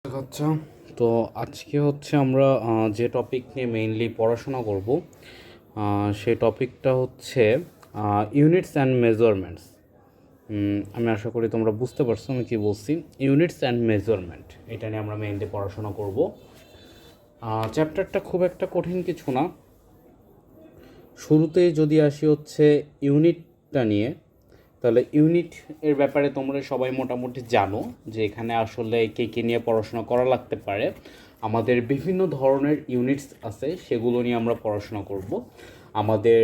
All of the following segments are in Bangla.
আচ্ছা, তো আজকে হচ্ছে আমরা যে টপিক নিয়ে মেইনলি পড়াশোনা করব সেই টপিকটা হচ্ছে ইউনিটস অ্যান্ড মেজারমেন্টস। আমি আশা করি তোমরা বুঝতে পারছো আমি কী বলছি। ইউনিটস অ্যান্ড মেজারমেন্ট এটা নিয়ে আমরা মেইনলি পড়াশোনা করব। চ্যাপ্টারটা খুব একটা কঠিন কিছু না। শুরুতেই যদি আসি হচ্ছে ইউনিটটা নিয়ে, তাহলে ইউনিট এর ব্যাপারে তোমরা সবাই মোটামুটি জানো যে এখানে আসলে কে কে নিয়ে পড়াশোনা করা লাগতে পারে। আমাদের বিভিন্ন ধরনের ইউনিটস আছে, সেগুলো নিয়ে আমরা পড়াশোনা করব। আমাদের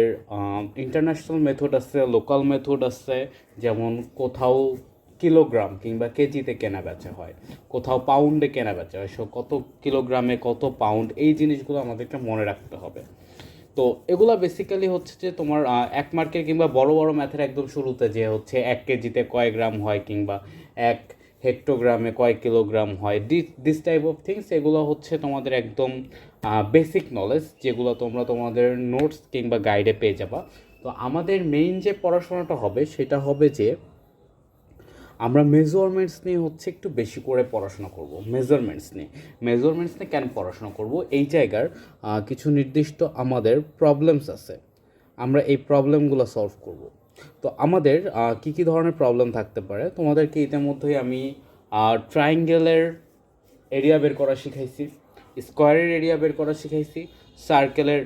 ইন্টারন্যাশনাল মেথড আছে, লোকাল মেথড আছে, যেমন কোথাও কিলোগ্রাম কিংবা কেজিতে কেনা বেচা হয়, কোথাও পাউন্ডে কেনা বেচা হয়। সো কত কিলোগ্রামে কত পাউন্ড, এই জিনিসগুলো আমাদেরকে মনে রাখতে হবে। তো এগুলা বেসিক্যালি হচ্ছে যে তোমার 1 মার্কের কিংবা বড় বড় ম্যাথের একদম শুরুতে যে হচ্ছে 1 কেজিতে কয় গ্রাম হয় কিংবা 1 হেক্টোগ্রামে কয় কিলোগ্রাম হয়, দিস টাইপ অফ থিংস, এগুলো হচ্ছে তোমাদের একদম বেসিক নলেজ, যেগুলো তোমরা তোমাদের নোটস কিংবা গাইডে পেয়ে যাবা। তো আমাদের মেইন যে পড়াশোনাটা হবে সেটা হবে যে আমরা মেজারমেন্টস নিয়ে হচ্ছে একটু বেশি করে পড়াশোনা করব। মেজারমেন্টস নিয়ে কেন পড়াশোনা করব, এই জায়গার কিছু নির্দিষ্ট আমাদের প্রবলেমস আছে, আমরা এই প্রবলেমগুলো সলভ করব। তো আমাদের কী কী ধরনের প্রবলেম থাকতে পারে, তোমাদেরকে ইতিমধ্যেই আমি ট্রায়াঙ্গেলের এরিয়া বের করা শিখাইছি, স্কোয়ারের এরিয়া বের করা শিখাইছি, সার্কেলের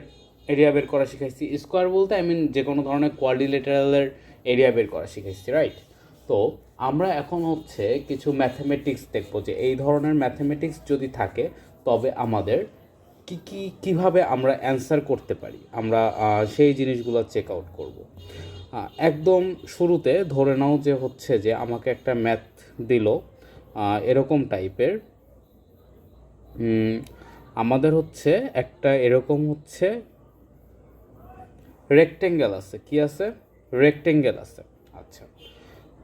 এরিয়া বের করা শিখাইছি। স্কোয়ার বলতে আই মিন যে কোনো ধরনের কোয়াড্রিলেটারালের এরিয়া বের করা শিখাইছি, রাইট? তো আমরা এখন হচ্ছে কিছু ম্যাথমেটিক্স দেখবো, যে এই ধরনের ম্যাথমেটিক্স যদি থাকে তবে আমাদের কীভাবে আমরা অ্যান্সার করতে পারি, আমরা সেই জিনিসগুলো চেক আউট করব। একদম শুরুতে ধরে নাও যে হচ্ছে যে আমাকে একটা ম্যাথ দিল এরকম টাইপের। আমাদের হচ্ছে একটা এরকম হচ্ছে রেক্টেঙ্গেল আছে, কি আছে? রেক্টেঙ্গেল আছে। আচ্ছা,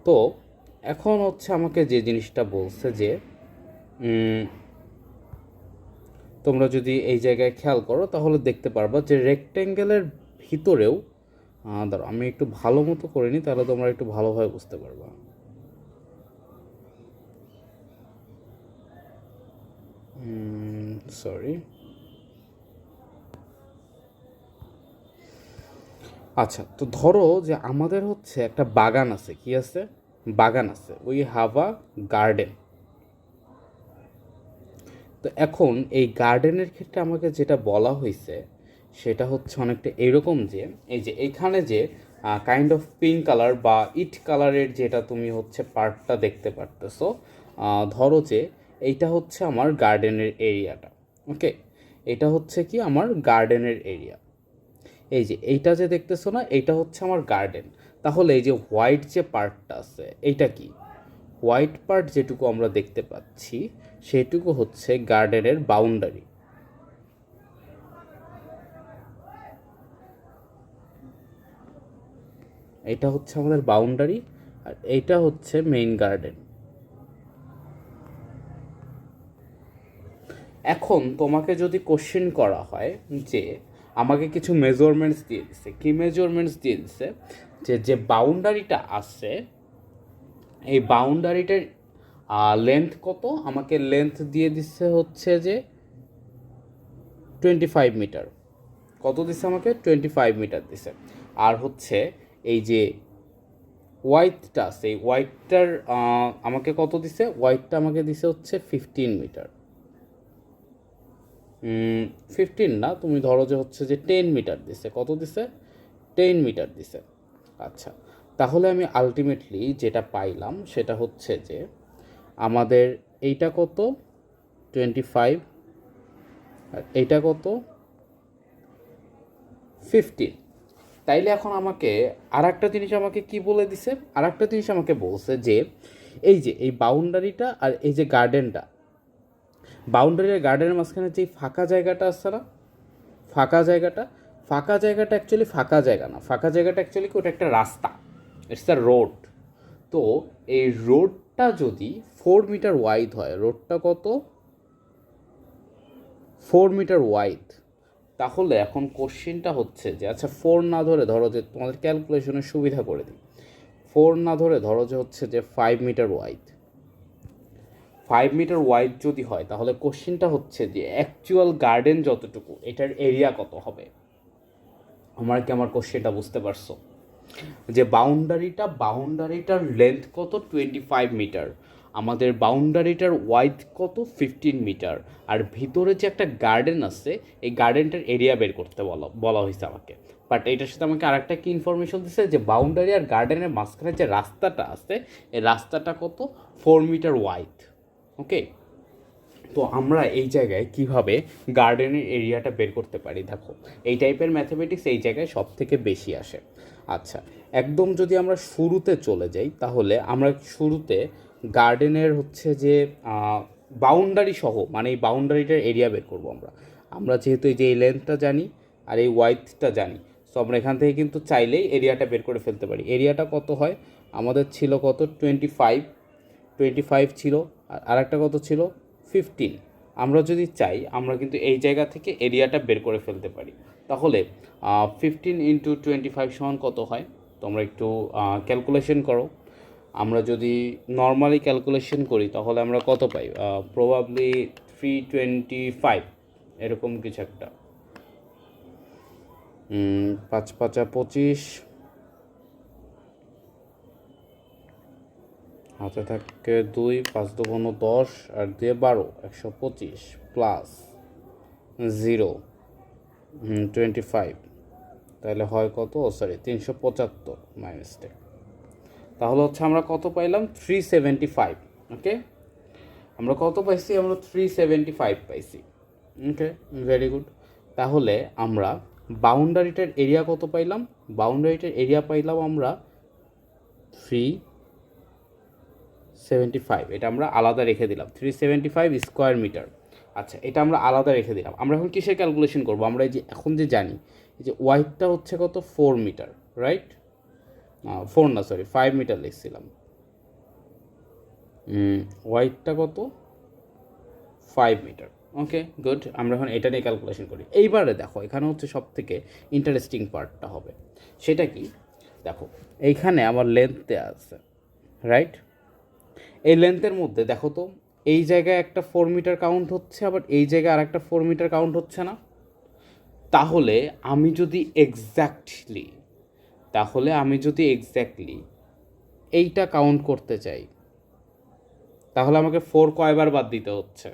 তো এখন হচ্ছে আমাকে যে জিনিসটা বলছে যে তোমরা যদি এই জায়গায় খেয়াল করো তাহলে দেখতে পারবা যে রেক্টেঙ্গেলের ভিতরেও, ধরো আমি একটু ভালো মতো করে নিই তাহলে তোমরা একটু ভালোভাবে বুঝতে পারবা। সরি। আচ্ছা, তো ধরো যে আমাদের হচ্ছে একটা বাগান আছে, কি আছে? বাগান আছে, উই হ্যাভ আ গার্ডেন। তো এখন এই গার্ডেনের ক্ষেত্রে আমাকে যেটা বলা হয়েছে সেটা হচ্ছে অনেকটা এরকম যে এই যে এইখানে যে কাইন্ড অফ পিঙ্ক কালার বা ইট কালারের যেটা তুমি হচ্ছে পার্টটা দেখতে পারতেছো, ধরো যে এইটা হচ্ছে আমার গার্ডেনের এরিয়াটা। ওকে, এটা হচ্ছে কি আমার গার্ডেনের এরিয়া। এই যে এইটা যে দেখতেছো না, এইটা হচ্ছে আমার গার্ডেন। তাহলে এই যে হোয়াইট যে পার্টটা আছে এইটা কি? হোয়াইট পার্ট যেটুকু আমরা দেখতে পাচ্ছি সেটুকু হচ্ছে গার্ডেনের বাউন্ডারি। এটা হচ্ছে আমাদের বাউন্ডারি, আর এইটা হচ্ছে মেইন গার্ডেন। এখন তোমাকে যদি কোশ্চেন করা হয় যে আমাকে কিছু মেজারমেন্টস দিয়ে দিছে, কি মেজারমেন্টস দিয়ে দিছে, যে যে বাউন্ডারিটা আছে এই বাউন্ডারিটার লেন্থ কত, আমাকে লেন্থ দিয়ে দিচ্ছে হচ্ছে যে 25 মিটার। কত দিছে আমাকে? 25 মিটার দিছে। আর হচ্ছে এই যে ওয়াইডটা আছে, এই ওয়াইডটার আমাকে কত দিছে? ওয়াইডটা আমাকে দিছে হচ্ছে 15 মিটার। 15 না, তুমি ধরো যে হচ্ছে যে 10 মিটার দিছে। কত দিছে? 10 মিটার দিছে। আচ্ছা, তাহলে আমি আলটিমেটলি যেটা পাইলাম সেটা হচ্ছে যে আমাদের এইটা কত? 25, আর এইটা কত? 15। তাইলে এখন আমাকে আর একটা জিনিস আমাকে কি বলে দিছে? আর একটা জিনিস আমাকে বলছে যে এই যে এই বাউন্ডারিটা আর এই যে গার্ডেনটা, বাউন্ডারি আর গার্ডেনের মাঝখানে যে ফাঁকা জায়গাটা আছে না, ফাঁকা জায়গাটা, ফাঁকা জায়গাটা অ্যাকচুয়ালি ফাঁকা জায়গা না, ফাঁকা জায়গাটা অ্যাকচুয়ালি কি, ওটা একটা রাস্তা, ইটস আ রোড। তো এই রোডটা যদি 4 মিটার ওয়াইড হয়, রোডটা কত? 4 মিটার ওয়াইড। তাহলে এখন কোশ্চেনটা হচ্ছে যে আচ্ছা 4 না ধরে, ধরো যে তোমাদের ক্যালকুলেশনের সুবিধা করে দিই, 4 না ধরে ধরো যে হচ্ছে যে 5 মিটার ওয়াইড। 5 মিটার ওয়াইড যদি হয় তাহলে কোশ্চেনটা হচ্ছে যে অ্যাকচুয়াল গার্ডেন যতটুকু এটার এরিয়া কত হবে। আমার কোশ্চেনটা বুঝতে পারছো যে বাউন্ডারিটার লেন্থ কত 25 মিটার, আমাদের বাউন্ডারিটার ওয়াইড কত 15 মিটার, আর ভিতরে যে একটা গার্ডেন আছে এই গার্ডেনটার এরিয়া বের করতে বলা হয়েছে আমাকে। বাট এটার সাথে আমাকে আরেকটা কি ইনফরমেশন দিচ্ছে যে বাউন্ডারি আর গার্ডেনের মাঝখানে যে রাস্তাটা আছে এই রাস্তাটা কত 4 মিটার ওয়াইড। ওকে, তো আমরা এই জায়গায় কিভাবে গার্ডেনের এরিয়াটা বের করতে পারি, দেখো এই টাইপের ম্যাথমেটিক্স এই জায়গায় সব থেকে বেশি আসে। আচ্ছা, একদম যদি আমরা শুরুতে চলে যাই তাহলে আমরা শুরুতে গার্ডেনের হচ্ছে যে বাউন্ডারি সহ মানে এই বাউন্ডারিটার এরিয়া বের করবো আমরা যেহেতু এই যে এই লেন্থটা জানি আর এই ওয়াইডটা জানি, সো আমরা এখান থেকে কিন্তু চাইলেই এরিয়াটা বের করে ফেলতে পারি। এরিয়াটা কত হয় আমাদের ছিল কত 25 ছিল, আর একটা কত ছিল 15। আমরা যদি চাই আমরা কিন্তু এই জায়গা থেকে এরিয়াটা বের করে ফেলতে পারি। তাহলে 15 × 25 সমান কত হয় তোমরা একটু ক্যালকুলেশন করো। আমরা যদি নর্মালি ক্যালকুলেশন করি তাহলে আমরা কত পাই, প্রবাবলি 325 এরকম কিছু একটা। 5 × 5 = 25, হাতে থাকে 2, 5 × 2 = 10, আর 2 × 12 125 প্লাস 0 25, তাহলে হয় কত, সরি 375 মাইনাস 10, তাহলে হচ্ছে আমরা কত পাইলাম 375। ওকে, আমরা কত পাইছি, আমরা 375 পাইছি। ওকে, ভেরি গুড। তাহলে আমরা বাউন্ডারিটার এরিয়া কত পাইলাম, বাউন্ডারিটার এরিয়া পাইলাম আমরা 375, এটা আমরা আলাদা রেখে দিলাম 375 স্কোয়ার মিটার। আচ্ছা, এটা আমরা আলাদা রেখে দিলাম। আমরা এখন কিসের ক্যালকুলেশন করবো, আমরা এই যে এখন যে জানি যে ওয়াইডটা হচ্ছে কত 4 মিটার, রাইট? 4 না, সরি 5 মিটার লিখছিলাম। ওয়াইডটা কত 5 মিটার। ওকে, গুড। আমরা এখন এটা নিয়ে ক্যালকুলেশন করি। এইবারে দেখো এখানে হচ্ছে সব থেকে ইন্টারেস্টিং পার্টটা হবে, সেটা কি, দেখো এইখানে আমার লেন্থ দেওয়া আছে, রাইট? এই লেন্থের মধ্যে দেখো তো এই জায়গায় একটা 4 মিটার কাউন্ট হচ্ছে, আবার এই জায়গায় আর একটা 4 মিটার কাউন্ট হচ্ছে না। তাহলে আমি যদি এক্স্যাক্টলি এইটা কাউন্ট করতে চাই তাহলে আমাকে 4 কয়বার বাদ দিতে হচ্ছে,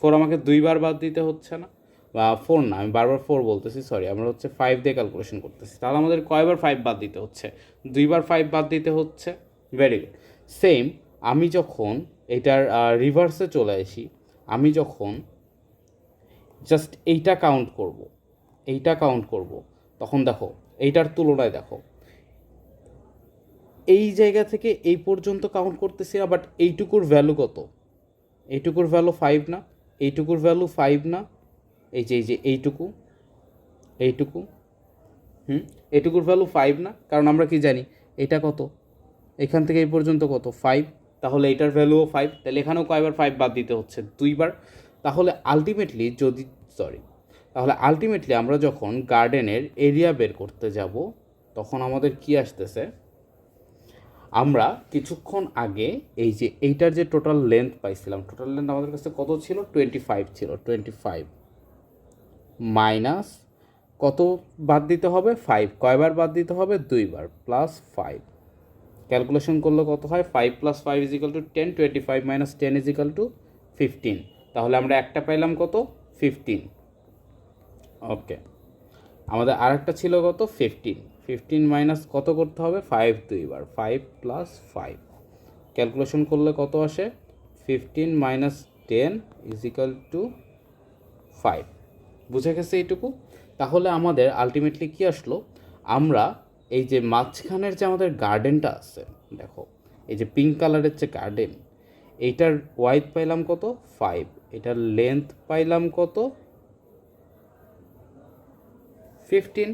4 আমাকে 2বার বাদ দিতে হচ্ছে না, বা 4 না, আমি বারবার 4 বলতেছি, সরি, আমরা হচ্ছে 5 দিয়ে ক্যালকুলেশন করতেছি। তাহলে আমাদের কয়বার 5 বাদ দিতে হচ্ছে, 2বার 5 বাদ দিতে হচ্ছে। Very good. সেম আমি যখন এটার রিভার্সে চলে আসি, আমি যখন জাস্ট এইটা কাউন্ট করব তখন দেখো এইটার তুলনায় দেখো এই জায়গা থেকে এই পর্যন্ত কাউন্ট করতেছি না, বাট এইটুকুর ভ্যালু কত, এইটুকুর ভ্যালু 5 না, এইটুকুর ভ্যালু 5 না, এই যে এইটুকু এইটুকুর ভ্যালু 5 না, কারণ আমরা কি জানি এটা কত, এখান থেকে এই পর্যন্ত কত 5, তাহলে এটার ভ্যালুও 5, তাহলে এখানেও কয়বার 5 বাদ দিতে হচ্ছে, 2বার। তাহলে আলটিমেটলি আমরা যখন গার্ডেনের এরিয়া বের করতে যাব তখন আমাদের কি আসতেছে, আমরা কিছুক্ষণ আগে এই যে এইটার যে টোটাল লেন্থ পাইছিলাম, টোটাল লেন্থ আমাদের কাছে কত ছিল 25 ছিল, 25 মাইনাস কত বাদ দিতে হবে 5, কয়বার বাদ দিতে হবে 2বার, প্লাস 5, ক্যালকুলেশন করলে কত হয় 5 + 5 = 10, 25 - 10 = 15, তাহলে আমরা একটা পাইলাম কত 15। ওকে, আমাদের আরেকটা ছিল কত 15 মাইনাস কত করতে হবে 5 2বার, 5 + 5, ক্যালকুলেশন করলে কত আসে 15 - 10 = 5। বুঝে গেছে এইটুকু? তাহলে আমাদের আলটিমেটলি কি আসলো, আমরা এই যে মাঝখানের যে আমাদের গার্ডেনটা আছে, দেখো এই যে পিঙ্ক কালারের যে গার্ডেন, এইটার ওয়াইড পাইলাম কত 5, এটার লেন্থ পাইলাম কত 15।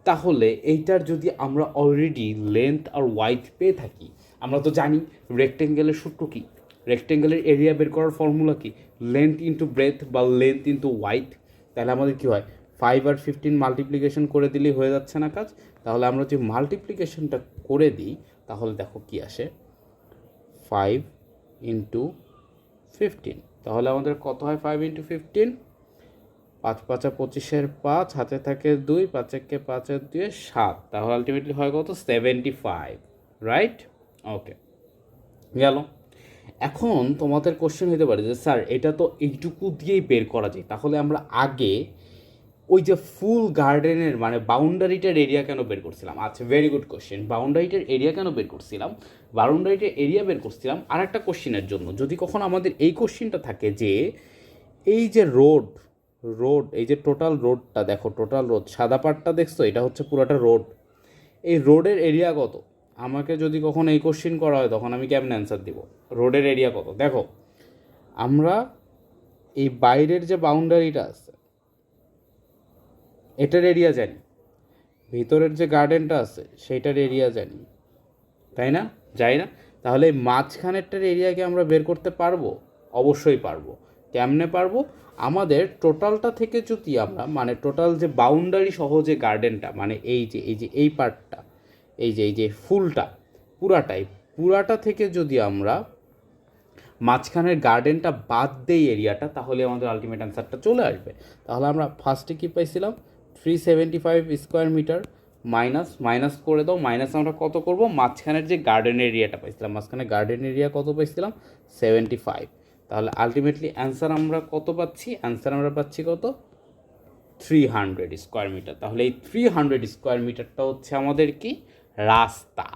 তাহলে এইটার যদি আমরা অলরেডি লেন্থ আর ওয়াইড পেয়ে থাকি, আমরা তো জানি রেক্টেঙ্গেলের সূত্র কী, রেক্টেঙ্গেলের এরিয়া বের করার ফর্মুলা কি, লেন্থ ইন্টু ব্রেথ বা লেন্থ ইন্টু ওয়াইড। তাহলে আমাদের কী হয় 5 আর 15 মাল্টিপ্লিকেশন করে দিলেই হয়ে যাচ্ছে না কাজ। তাহলে আমরা যদি মাল্টিপ্লিকেশনটা করে দিই তাহলে দেখো কি আসে, 5 × 15। তাহলে আমাদের কত হয় 5 ইন্টু 15? 5 5 25-এর 5, হাতে থাকে 2, 5 1 5 2 7, তাহলে আলটিমেটলি হয় কত? 75, রাইট? ওকে, গেল। এখন তোমাদের কোশ্চেন হতে পারে যে স্যার এটা তো এইটুকু দিয়েই বের করা যায়, তাহলে আমরা আগে ওই যে ফুল গার্ডেনের মানে বাউন্ডারিটার এরিয়া কেন বের করছিলাম? আচ্ছা, ভেরি গুড কোশ্চেন। বাউন্ডারিটার এরিয়া কেন বের করছিলাম? বাউন্ডারিটার এরিয়া বের করছিলাম আর একটা কোশ্চেনের জন্য। যদি কখন আমাদের এই কোশ্চেনটা থাকে যে এই যে রোড, এই যে টোটাল রোডটা দেখো, টোটাল রোড সাদা পাটটা দেখছো, এটা হচ্ছে পুরোটা রোড। এই রোডের এরিয়া কত? আমাকে যদি কখন এই কোশ্চেন করা হয় তখন আমি কেমন অ্যান্সার দিব? রোডের এরিয়া কত? দেখো, আমরা এই বাইরের যে বাউন্ডারিটা আছে এটার এরিয়া জানি, ভিতরের যে গার্ডেনটা আছে সেইটার এরিয়া জানি, তাই না? যাই না? তাহলে এই মাঝখানেরটার এরিয়াকে আমরা বের করতে পারবো? অবশ্যই পারবো। কেমনে পারবো? আমাদের টোটালটা থেকে যদি আমরা মানে টোটাল যে বাউন্ডারি সহ যে গার্ডেনটা মানে এই পার্টটা, এই যে ফুলটা পুরাটা থেকে যদি আমরা মাঝখানের গার্ডেনটা বাদ দেই এরিয়াটা, তাহলে আমাদের আলটিমেট অ্যান্সারটা চলে আসবে। তাহলে আমরা ফার্স্টে কী পাইছিলাম? 375 স্কোয়ার মিটার মাইনাস করে দাও, মাইনাস আমরা কত করব? মাঝখানের যে গার্ডেন এরিয়াটা পাইছিলাম, মাঝখানে গার্ডেন এরিয়া কত পাইছিলাম? 75। তাহলে আলটিমেটলি অ্যান্সার আমরা কত পাচ্ছি? অ্যান্সার আমরা পাচ্ছি কত? 300 স্কোয়ার মিটার। তাহলে এই 300 স্কোয়ার মিটারটা হচ্ছে আমাদের কি? রাস্তা।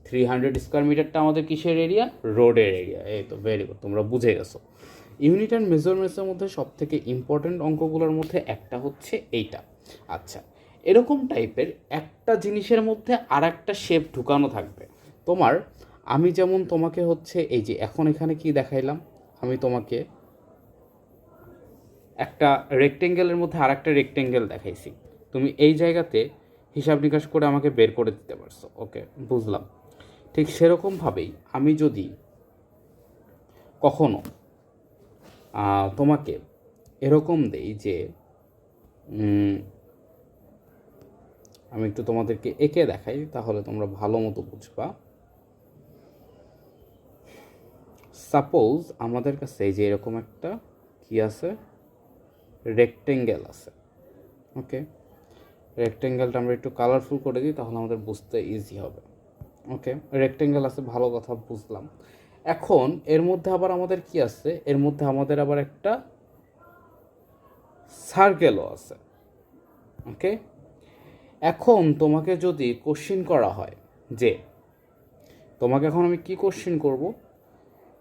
300 স্কোয়ার মিটারটা আমাদের কিসের এরিয়া? রোডের এরিয়া। এই তো, ভেরি গুড, তোমরা বুঝে গেছো। ইউনিট অ্যান্ড মেজারমেন্টসের মধ্যে সবথেকে ইম্পর্ট্যান্ট অঙ্কগুলোর মধ্যে একটা হচ্ছে এইটা। আচ্ছা, এরকম টাইপের একটা জিনিসের মধ্যে আর একটা শেপ ঢুকানো থাকবে তোমার। আমি যেমন তোমাকে হচ্ছে এই যে এখন এখানে কি দেখাইলাম, আমি তোমাকে একটা রেক্টেঙ্গেলের মধ্যে আর একটা রেক্টেঙ্গেল দেখাইছি, তুমি এই জায়গাতে হিসাব নিকাশ করে আমাকে বের করে দিতে পারছো। ওকে, বুঝলাম। ঠিক সেরকমভাবেই আমি যদি কখনো তোমাকে এরকম দেই যে আমি একটু তোমাদেরকে এঁকে দেখাই, তাহলে তোমরা ভালো মতো বুঝবা। সাপোজ আমাদের কাছে এই যে এরকম একটা কি আছে, রেক্টেঙ্গেল আছে। ওকে, রেক্টেঙ্গেলটা আমরা একটু কালারফুল করে দিই, তাহলে আমাদের বুঝতে ইজি হবে। ওকে, রেক্টেঙ্গেল আছে, ভালো কথা, বুঝলাম। এখন এর মধ্যে আবার আমাদের কি আছে? এর মধ্যে আমাদের আবার একটা সার্কেলও আছে। ওকে, এখন তোমাকে যদি কোশ্চিন করা হয় যে তোমাকে এখন আমি কি কোশ্চিন করব?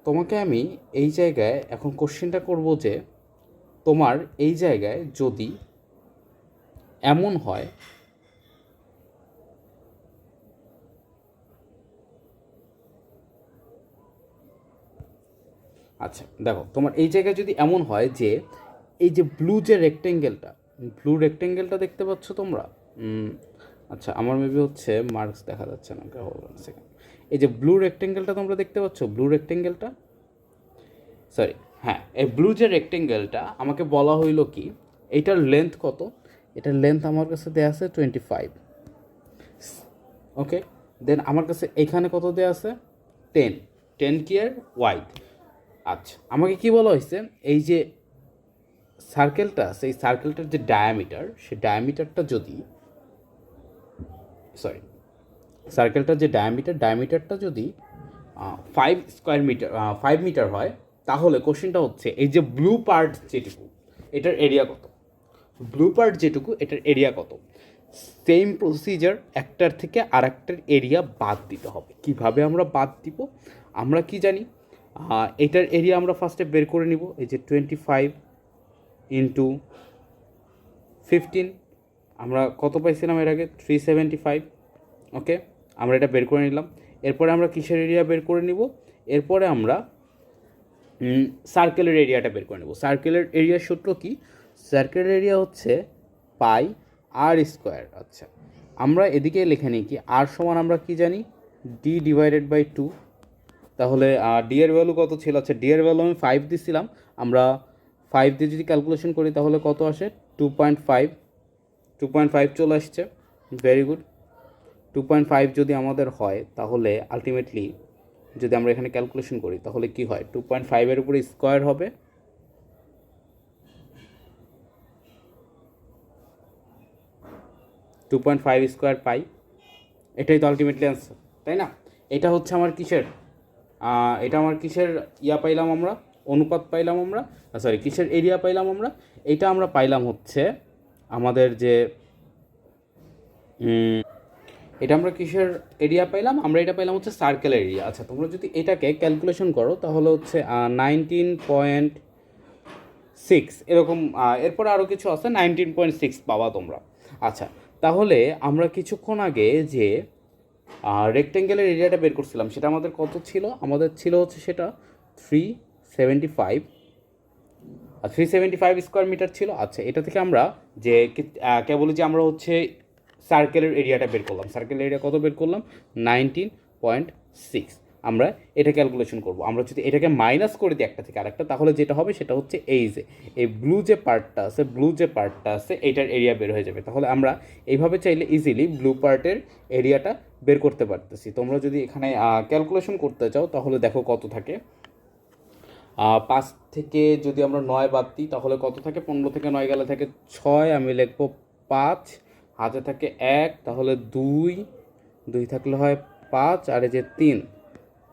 তোমাকে আমি এই জায়গায় এখন কোশ্চিনটা করব যে তোমার এই জায়গায় যদি এমন হয় আচ্ছা দেখো, তোমার এই জায়গায় যদি এমন হয় যে এই যে ব্লু রেক্টেঙ্গেলটা দেখতে পাচ্ছ তোমরা? আচ্ছা, আমার মেবি হচ্ছে মার্কস দেখা যাচ্ছে না, সেকেন্ড। এই যে ব্লু রেক্টেঙ্গেলটা তোমরা দেখতে পাচ্ছ, সরি, হ্যাঁ, এই ব্লু যে রেক্টেঙ্গেলটা আমাকে বলা হইল কি এইটার লেন্থ কত? এটার লেন্থ আমার কাছে দেওয়া আছে 25। ওকে, দেন আমার কাছে এখানে কত দেওয়া আছে? 10 কি এর ওয়াইড। আচ্ছা, আমাকে কি বলা হয়েছে? এই যে সার্কেলটা আছে, এই সার্কেলটার যে ডায়ামিটার, সেই ডায়ামিটারটা যদি সার্কেলটার যে ডায়ামিটারটা যদি 5 মিটার হয়, তাহলে কোশ্চেনটা হচ্ছে এই যে ব্লু পার্ট যেটুকু এটার এরিয়া কত? এটার এরিয়া কত? সেম প্রসিজার, একটার থেকে আর একটার এরিয়া বাদ দিতে হবে। কিভাবে আমরা বাদ দিব? আমরা কি জানি? এটার এরিয়া আমরা ফার্স্টে বের করে নিব। এই যে 25 ইন্টু 15, আমরা কত পাইছিলাম এর আগে? 375। ওকে, আমরা এটা বের করে নিলাম। এরপরে আমরা কিসের এরিয়া বের করে নিব? এরপরে আমরা সার্কেলের এরিয়াটা বের করে নেব। সার্কেলের এরিয়ার সূত্র কি? সার্কেলের এরিয়া হচ্ছে পাই আর স্কোয়ার। আচ্ছা, আমরা এদিকে লিখে নিই কি, আর সমান আমরা কি জানি? d/2। তাহলে ডি এর ভ্যালু কত ছিল? আচ্ছা, ডি এর ভ্যালু আমি 5 দিছিলাম। আমরা 5 দিয়ে যদি ক্যালকুলেশন করি তাহলে কত আসে? 2.5 চলে আসছে। Very good. 2.5 যদি আমাদের হয় তাহলে আলটিমেটলি যদি আমরা এখানে ক্যালকুলেশন করি তাহলে কি হয়, 2.5 উপরে স্কোয়ার হবে, two point five square pi, এটাই তো আলটিমেটলি অ্যান্সার, তাই না? এটা হচ্ছে আমার কিসের, এটা আমার কিসের পাইলাম আমরা, অনুপাত পাইলাম আমরা, সরি কিসের এরিয়া পাইলাম আমরা, এটা আমরা পাইলাম হচ্ছে আমাদের যে এটা আমরা কিসের এরিয়া পাইলাম, আমরা এটা পাইলাম হচ্ছে সার্কেলের এরিয়া। আচ্ছা, তোমরা যদি এটাকে ক্যালকুলেশন করো তাহলে হচ্ছে 19.6 এরকম, এরপর আরও কিছু আছে, 19.6 পাবা তোমরা। আচ্ছা, তাহলে আমরা কিছুক্ষণ আগে যে রেক্টেঙ্গেলের এরিয়াটা বের করছিলাম সেটা আমাদের কত ছিল, আমাদের ছিল হচ্ছে সেটা 375 স্কোয়ার মিটার ছিল। আচ্ছা, এটা থেকে আমরা যে কেবল যে আমরা হচ্ছে সার্কেলের এরিয়াটা বের করলাম, সার্কেলের এরিয়া কত বের করলাম, 19.6। আমরা এটা ক্যালকুলেশন করব। আমরা যদি এটাকে মাইনাস করে দিই একটা থেকে আরেকটা, তাহলে যেটা হবে সেটা হচ্ছে এই ব্লু যে পার্টটা আছে এইটার এরিয়া বের হয়ে যাবে। তাহলে আমরা এইভাবে চাইলে ইজিলি ব্লু পার্টের এরিয়াটা বের করতে পারতেছি। তোমরা যদি এখানে ক্যালকুলেশন করতে চাও তাহলে দেখো কত থাকে, 5 থেকে যদি আমরা 9 বাদ দিই তাহলে কত থাকে, 15 থেকে 9 গেলে থাকে 6, আমি লিখবো 5, হাতে থাকে 1, তাহলে 2 থাকলে হয় 5, আর এই যে 3,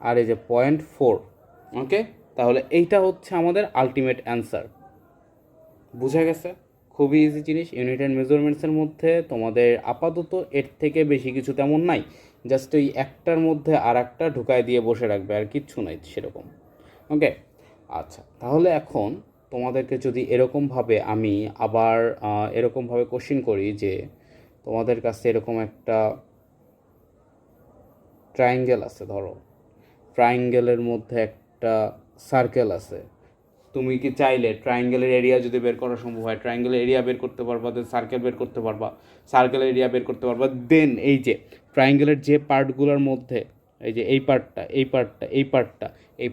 আর এই যে 0.4। ওকে, তাহলে এইটা হচ্ছে আমাদের আলটিমেট অ্যান্সার। বুঝা গেছে? খুবই ইজি জিনিস। ইউনিট অ্যান্ড মেজারমেন্টসের মধ্যে তোমাদের আপাতত এর থেকে বেশি কিছু তেমন নাই, জাস্ট ওই একটার মধ্যে আর একটা ঢুকায় দিয়ে বসে রাখবে, আর কিচ্ছু নাই সেরকম। ওকে, আচ্ছা, তাহলে এখন তোমাদেরকে যদি এরকমভাবে আমি আবার এরকমভাবে কোশ্চিন করি যে তোমাদের কাছে এরকম একটা ট্রায়াঙ্গেল আছে, ধরো ট্রায়াঙ্গেলের মধ্যে একটা সার্কেল আছে, তুমি কি চাইলে ট্রায়াঙ্গেলের এরিয়া যদি বের করা সম্ভব হয়, ট্রায়াঙ্গেলের এরিয়া বের করতে পারবা, দেন সার্কেল বের করতে পারবা, সার্কেলের এরিয়া বের করতে পারবা, দেন এই যে ট্রায়াঙ্গেলের যে পার্টগুলোর মধ্যে এই যে এই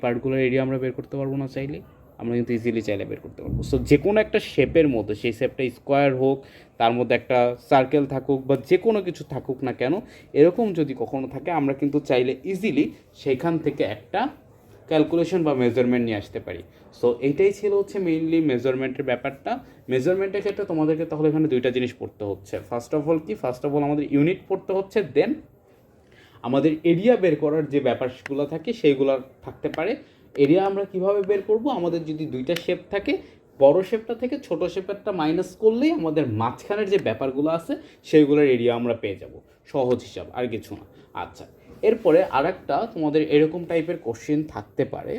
পার্টগুলোর এরিয়া আমরা বের করতে পারবো না চাইলে, আমরা কিন্তু ইজিলি চাইলে বের করতে পারবো। সো যে কোনো একটা শেপের মধ্যে, সেই শেপটা স্কোয়ার হোক, তার মধ্যে একটা সার্কেল থাকুক বা যে কোনো কিছু থাকুক না কেন, এরকম যদি কখনো থাকে আমরা কিন্তু চাইলে ইজিলি সেইখান থেকে একটা ক্যালকুলেশন বা মেজারমেন্ট নিয়ে আসতে পারি। সো এইটাই ছিল হচ্ছে মেইনলি মেজারমেন্টের ব্যাপারটা। মেজারমেন্টের ক্ষেত্রে তোমাদেরকে তাহলে এখানে দুইটা জিনিস পড়তে হচ্ছে। ফার্স্ট অফ অল আমাদের ইউনিট পড়তে হচ্ছে, দেন আমাদের এরিয়া বের করার যে ব্যাপারগুলো থাকে সেইগুলো থাকতে পারে। এরিয়া আমরা কিভাবে বের করব, আমাদের যদি দুইটা শেপ থাকে, বড় শেপটা থেকে ছোট শেপেরটা মাইনাস করলেই আমাদের মাঝখানের যে ব্যাপারগুলো আছে সেইগুলোর এরিয়া আমরা পেয়ে যাব, সহজ হিসাব, আর কিছু না। আচ্ছা, এরপরে আরেকটা তোমাদের এরকম টাইপের কোশ্চেন থাকতে পারে,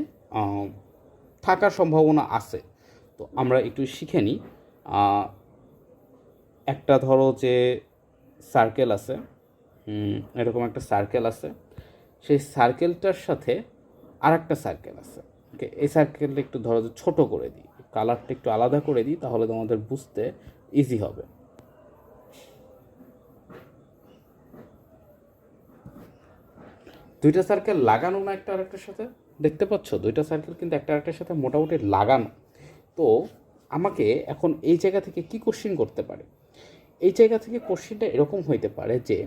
থাকার সম্ভাবনা আছে, তো আমরা একটু শিখে নিই। একটা ধরো যে সার্কেল আছে, এরকম একটা সার্কেল আছে, সেই সার্কেলটার সাথে আর একটা সার্কেল আছে। ওকে, এই সার্কেলটা একটু ধরো যে ছোটো করে দিই, কালারটা একটু আলাদা করে দিই, তাহলে তোমাদের বুঝতে ইজি হবে। দুইটা সার্কেল লাগানো না একটা আরেকটার সাথে, দেখতে পাচ্ছ দুইটা সার্কেল কিন্তু একটা আরেকটার সাথে মোটামুটি লাগানো। তো আমাকে এখন এই জায়গা থেকে কি কোশ্চেন করতে পারে, এই জায়গা থেকে কোশ্চেনটা এরকম হইতে পারে যে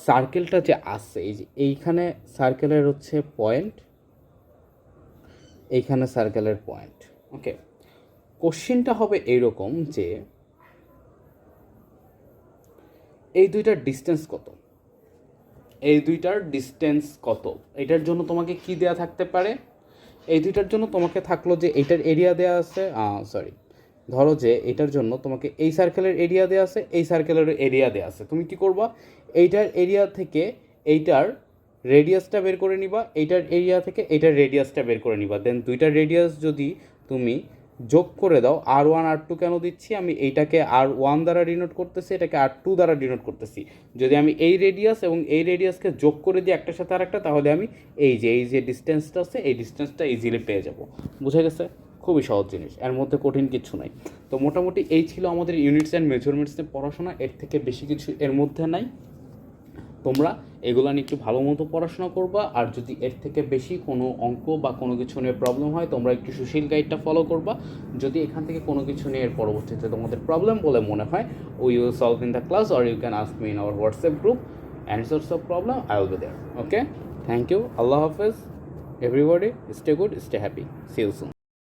সার্কেলটা যে আছে, এই যে এইখানে সার্কেলের হচ্ছে পয়েন্ট, এইখানে সার্কেলের পয়েন্ট। ওকে, কোশ্চেনটা হবে এইরকম যে এই দুইটার ডিস্টেন্স কত, এটার জন্য তোমাকে কি দেয়া থাকতে পারে, এই দুইটার জন্য তোমাকে থাকলো যে এইটার এরিয়া দেওয়া আছে, ধরো যে এটার জন্য তোমাকে এই সার্কেলের এরিয়া দেওয়া আছে, এই সার্কেলের এরিয়া দেওয়া আছে। তুমি কি করবা, এইটার এরিয়া থেকে এইটার রেডিয়াসটা বের করে নিবা, এইটার এরিয়া থেকে এইটার রেডিয়াসটা বের করে নিবা, দেন দুইটার রেডিয়াস যদি তুমি যোগ করে দাও, R1 R2 কেন দিচ্ছি, আমি এইটাকে R1 দ্বারা ডিনোট করতেছি, এটাকে R2 দ্বারা ডিনোট করতেছি। যদি আমি এই রেডিয়াস এবং এই রেডিয়াসকে যোগ করে দিই একটার সাথে আরেকটা, তাহলে আমি এই যে ডিস্টেন্সটা আছে এই ডিস্টেন্সটা ইজিলি পেয়ে যাব। বুঝা গেছে? খুবই সহজ জিনিস, এর মধ্যে কঠিন কিছু নাই। তো মোটামুটি এই ছিল আমাদের ইউনিটস অ্যান্ড মেজারমেন্টস নিয়ে পড়াশোনা, এর থেকে বেশি কিছু এর মধ্যে নাই। তোমরা এগুলো নিয়ে একটু ভালো মতো পড়াশোনা করবা, আর যদি এর থেকে বেশি কোনো অঙ্ক বা কোনো কিছু নিয়ে প্রবলেম হয় তোমরা একটু সুশীল গাইডটা ফলো করবা। যদি এখান থেকে কোনো কিছু নিয়ে এর পরবর্তীতে তোমাদের প্রবলেম বলে মনে হয়, we will solve in the class, or you can ask me in our WhatsApp group, answers of problem I will be there. Okay, thank you, আল্লাহ হাফেজ, everybody stay good, stay happy, see you soon.